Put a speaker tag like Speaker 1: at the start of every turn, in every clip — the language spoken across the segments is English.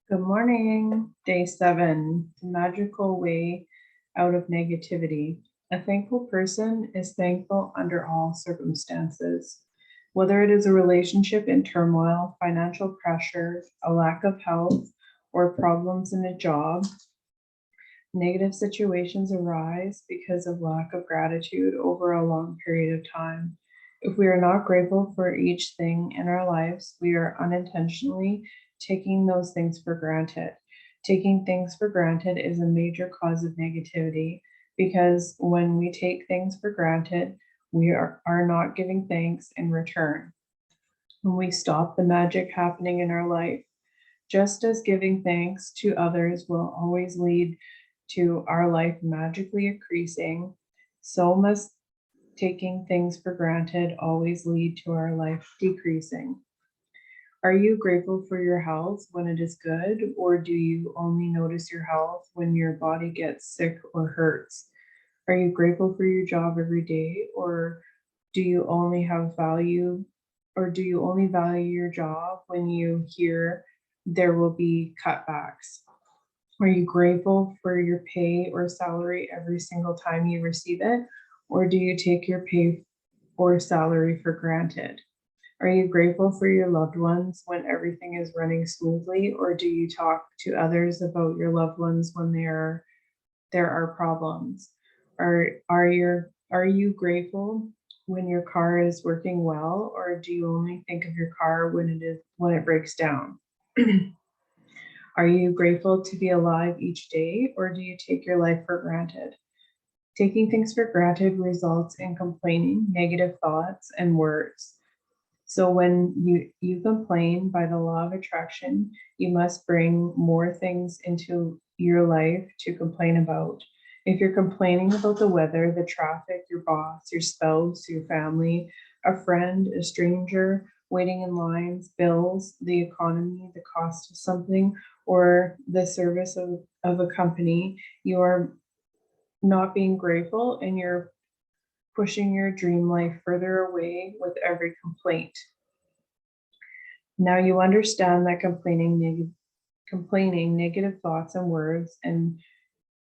Speaker 1: Good morning. Day 7, the magical way out of negativity. A thankful person is thankful under all circumstances. Whether it is a relationship in turmoil, financial pressure, a lack of health, or problems in a job, negative situations arise because of lack of gratitude over a long period of time. If we are not grateful for each thing in our lives, we are unintentionally taking those things for granted. Taking things for granted is a major cause of negativity because when we take things for granted, we are not giving thanks in return. When we stop the magic happening in our life, just as giving thanks to others will always lead to our life magically increasing, so must taking things for granted always lead to our life decreasing. Are you grateful for your health when it is good, or do you only notice your health when your body gets sick or hurts? Are you grateful for your job every day, or do you only value your job when you hear there will be cutbacks? Are you grateful for your pay or salary every single time you receive it, or do you take your pay or salary for granted? Are you grateful for your loved ones when everything is running smoothly, or do you talk to others about your loved ones when there are problems? Are you grateful when your car is working well, or do you only think of your car when it breaks down? Are you grateful to be alive each day, or do you take your life for granted? Taking things for granted results in complaining, negative thoughts, and words. So when you complain, by the law of attraction, you must bring more things into your life to complain about. If you're complaining about the weather, the traffic, your boss, your spouse, your family, a friend, a stranger, waiting in lines, bills, the economy, the cost of something, or the service of a company, you are not being grateful and you're pushing your dream life further away with every complaint. Now you understand that complaining negative thoughts and words and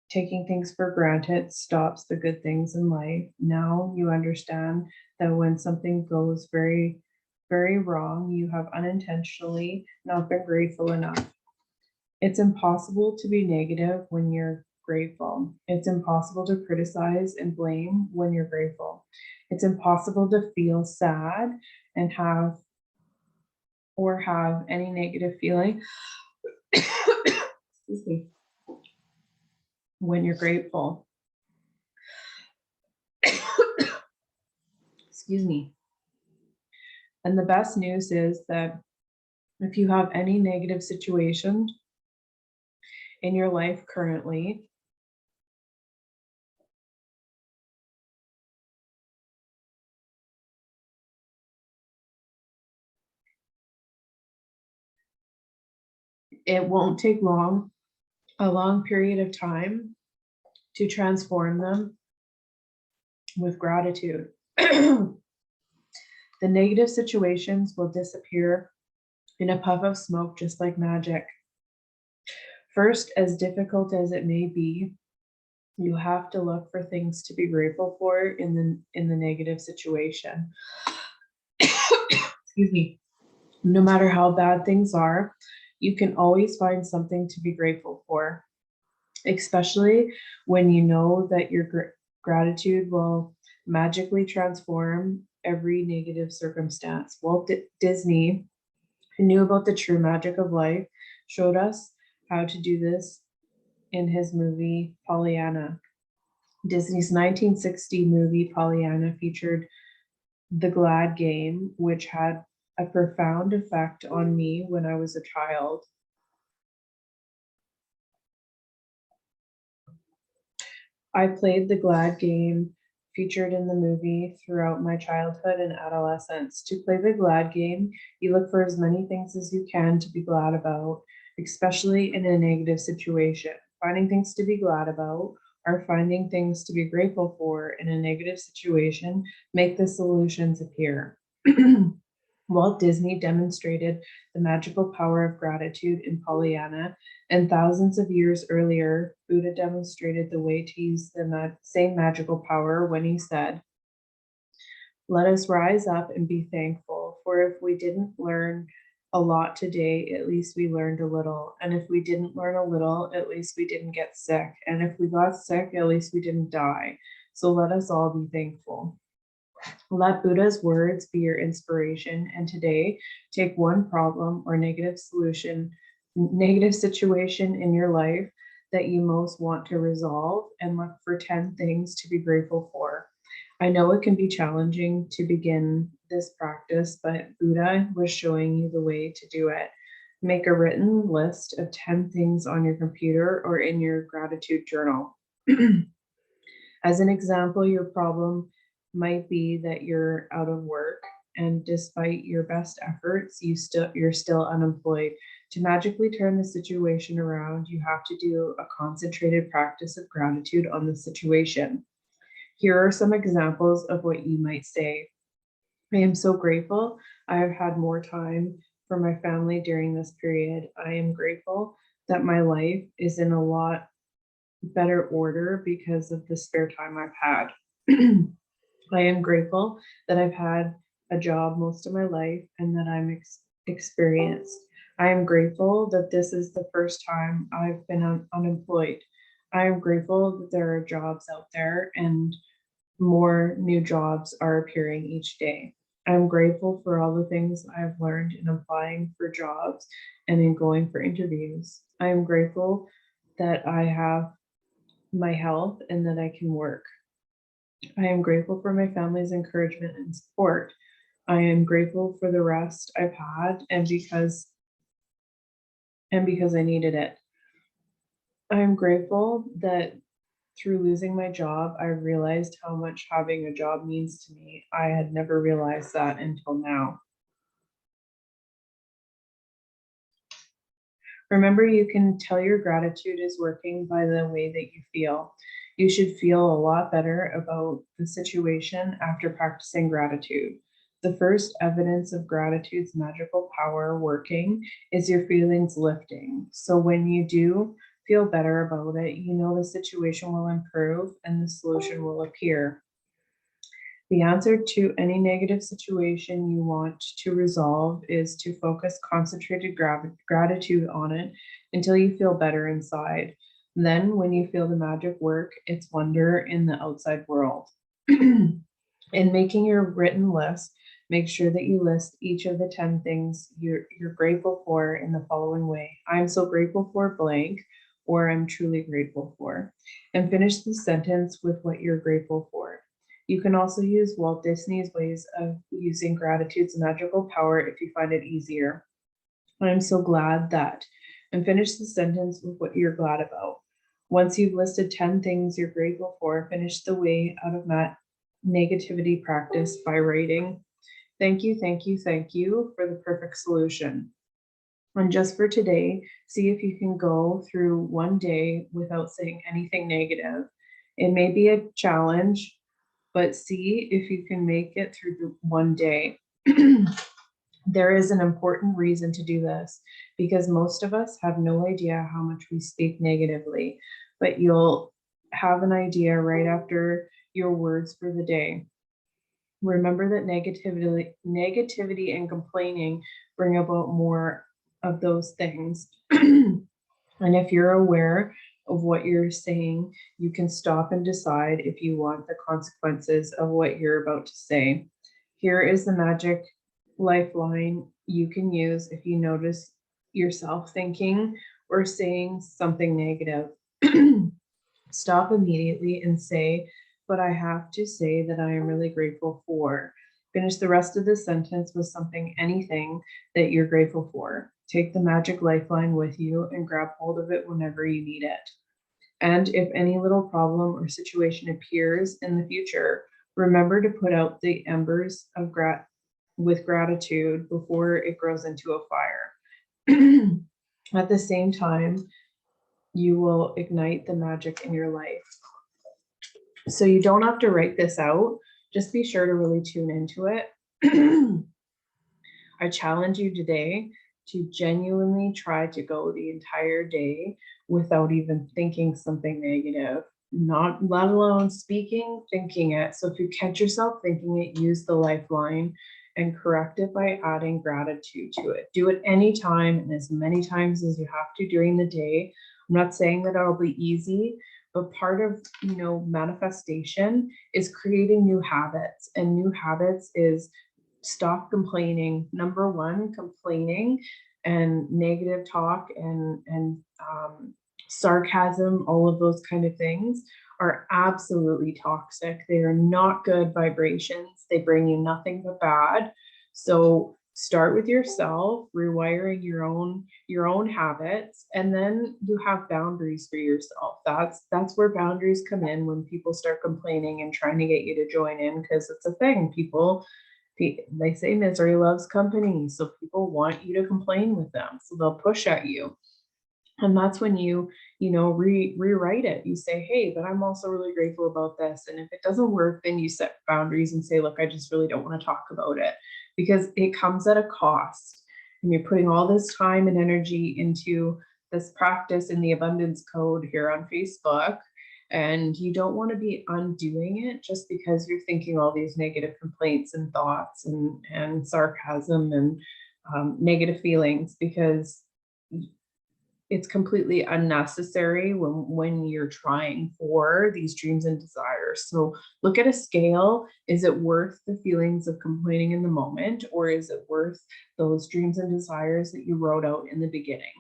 Speaker 1: taking things for granted stops the good things in life. Now you understand that when something goes very, very wrong, you have unintentionally not been grateful enough. It's impossible to be negative when you're grateful. It's impossible to criticize and blame when you're grateful. It's impossible to feel sad and have any negative feeling excuse me, when you're grateful. Excuse me. And the best news is that if you have any negative situation in your life currently, it won't take a long period of time to transform them with gratitude. The negative situations will disappear in a puff of smoke, just like magic. First, as difficult as it may be, you have to look for things to be grateful for in the negative situation. Excuse me. No matter how bad things are, you can always find something to be grateful for, especially when you know that your gratitude will magically transform every negative circumstance. Walt Disney, who knew about the true magic of life, showed us how to do this in his movie Pollyanna. Disney's 1960 movie Pollyanna featured the glad game, which had a profound effect on me when I was a child. I played the glad game featured in the movie throughout my childhood and adolescence. To play the glad game, you look for as many things as you can to be glad about, especially in a negative situation. Finding things to be glad about or finding things to be grateful for in a negative situation make the solutions appear. Walt Disney demonstrated the magical power of gratitude in Pollyanna, and thousands of years earlier, Buddha demonstrated the way to use the same magical power when he said, "Let us rise up and be thankful, for if we didn't learn a lot today, at least we learned a little. And if we didn't learn a little, at least we didn't get sick. And if we got sick, at least we didn't die. So let us all be thankful." Let Buddha's words be your inspiration, and today take one problem or negative situation in your life that you most want to resolve and look for 10 things to be grateful for. I know it can be challenging to begin this practice, but Buddha was showing you the way to do it. Make a written list of 10 things on your computer or in your gratitude journal. As an example, your problem might be that you're out of work, and despite your best efforts, you're still unemployed. To magically turn the situation around, you have to do a concentrated practice of gratitude on the situation. Here are some examples of what you might say. I am so grateful I have had more time for my family during this period. I am grateful that my life is in a lot better order because of the spare time I've had. I am grateful that I've had a job most of my life and that I'm experienced. I am grateful that this is the first time I've been unemployed. I am grateful that there are jobs out there and more new jobs are appearing each day. I'm grateful for all the things I've learned in applying for jobs and in going for interviews. I am grateful that I have my health and that I can work. I am grateful for my family's encouragement and support. I am grateful for the rest I've had and because I needed it. I am grateful that through losing my job, I realized how much having a job means to me. I had never realized that until now. Remember, you can tell your gratitude is working by the way that you feel. You should feel a lot better about the situation after practicing gratitude. The first evidence of gratitude's magical power working is your feelings lifting. So when you do feel better about it, you know the situation will improve and the solution will appear. The answer to any negative situation you want to resolve is to focus concentrated gratitude on it until you feel better inside. Then, when you feel the magic work, it's wonder in the outside world. In making your written list, make sure that you list each of the 10 things you're grateful for in the following way. I'm so grateful for blank, or I'm truly grateful for. And finish the sentence with what you're grateful for. You can also use Walt Disney's ways of using gratitude's magical power if you find it easier. I'm so glad that, and finish the sentence with what you're glad about. Once you've listed 10 things you're grateful for, finish the way out of that negativity practice by writing, "Thank you, thank you, thank you for the perfect solution." And just for today, see if you can go through one day without saying anything negative. It may be a challenge, but see if you can make it through the one day. There is an important reason to do this because most of us have no idea how much we speak negatively, but you'll have an idea right after your words for the day. Remember that negativity and complaining bring about more of those things. And if you're aware of what you're saying, you can stop and decide if you want the consequences of what you're about to say. Here is the magic lifeline you can use if you notice yourself thinking or saying something negative. Stop immediately and say, "But I have to say that I am really grateful for." Finish the rest of the sentence with anything that you're grateful for. Take the magic lifeline with you and grab hold of it whenever you need it. And if any little problem or situation appears in the future, remember to put out the embers of gratitude before it grows into a fire. At the same time, you will ignite the magic in your life. So you don't have to write this out. Just be sure to really tune into it. I challenge you today to genuinely try to go the entire day without even thinking something negative, not let alone speaking, thinking it. So if you catch yourself thinking it, use the lifeline and correct it by adding gratitude to it. Do it anytime and as many times as you have to during the day. I'm not saying that it'll be easy, but part of, manifestation is creating new habits, and new habits is stop complaining. Number one, complaining and negative talk and sarcasm, all of those kind of things are absolutely toxic. They are not good vibrations. They bring you nothing but bad. So start with yourself, rewiring your own habits, and then you have boundaries for yourself. That's where boundaries come in, when people start complaining and trying to get you to join in, because it's a thing. They say misery loves company, so people want you to complain with them, so they'll push at you. And that's when rewrite it. You say, hey, but I'm also really grateful about this. And if it doesn't work, then you set boundaries and say, look, I just really don't want to talk about it, because it comes at a cost. And you're putting all this time and energy into this practice in the abundance code here on Facebook. And you don't want to be undoing it just because you're thinking all these negative complaints and thoughts and sarcasm and negative feelings, because it's completely unnecessary when you're trying for these dreams and desires. So look at a scale. Is it worth the feelings of complaining in the moment, or is it worth those dreams and desires that you wrote out in the beginning?